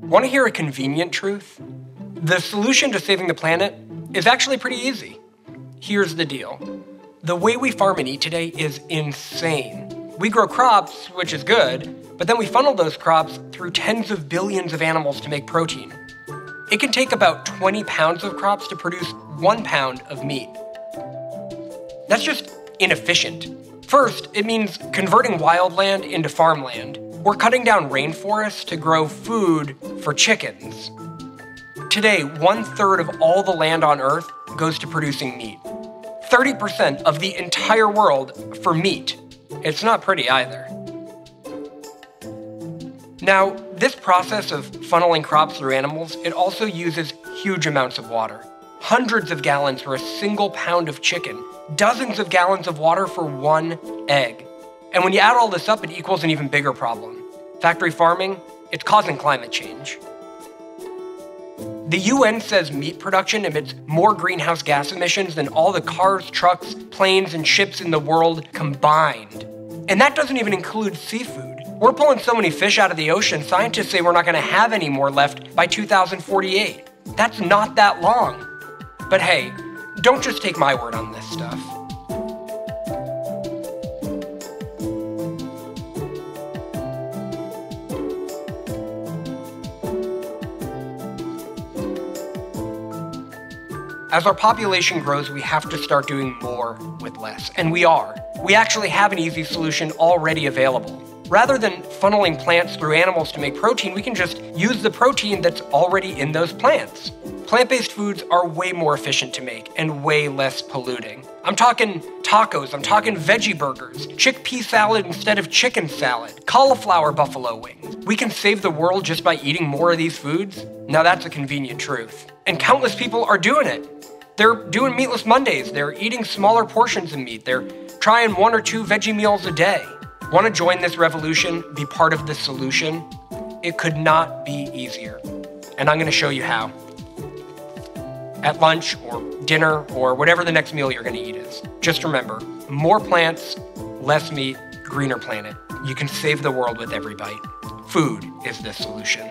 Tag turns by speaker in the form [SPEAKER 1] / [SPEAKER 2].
[SPEAKER 1] Want to hear a convenient truth? The solution to saving the planet is actually pretty easy. Here's the deal. The way we farm and eat today is insane. We grow crops, which is good, but then we funnel those crops through tens of billions of animals to make protein. It can take about 20 pounds of crops to produce 1 pound of meat. That's just inefficient. First, it means converting wildland into farmland. We're cutting down rainforests to grow food for chickens. Today, 1/3 of all the land on Earth goes to producing meat. 30% of the entire world for meat. It's not pretty either. Now, this process of funneling crops through animals, it also uses huge amounts of water. Hundreds of gallons for a single pound of chicken. Dozens of gallons of water for one egg. And when you add all this up, it equals an even bigger problem. Factory farming, it's causing climate change. The UN says meat production emits more greenhouse gas emissions than all the cars, trucks, planes, and ships in the world combined. And that doesn't even include seafood. We're pulling so many fish out of the ocean, scientists say we're not going to have any more left by 2048. That's not that long. But hey, don't just take my word on this stuff. As our population grows, we have to start doing more with less, and we are. We actually have an easy solution already available. Rather than funneling plants through animals to make protein, we can just use the protein that's already in those plants. Plant-based foods are way more efficient to make and way less polluting. I'm talking tacos, I'm talking veggie burgers, chickpea salad instead of chicken salad, cauliflower buffalo wings. We can save the world just by eating more of these foods? Now that's a convenient truth. And countless people are doing it. They're doing meatless Mondays, they're eating smaller portions of meat, they're trying 1 or 2 veggie meals a day. Want to join this revolution, be part of the solution? It could not be easier. And I'm going to show you how. At lunch or dinner or whatever the next meal you're going to eat is. Just remember, more plants, less meat, greener planet. You can save the world with every bite. Food is the solution.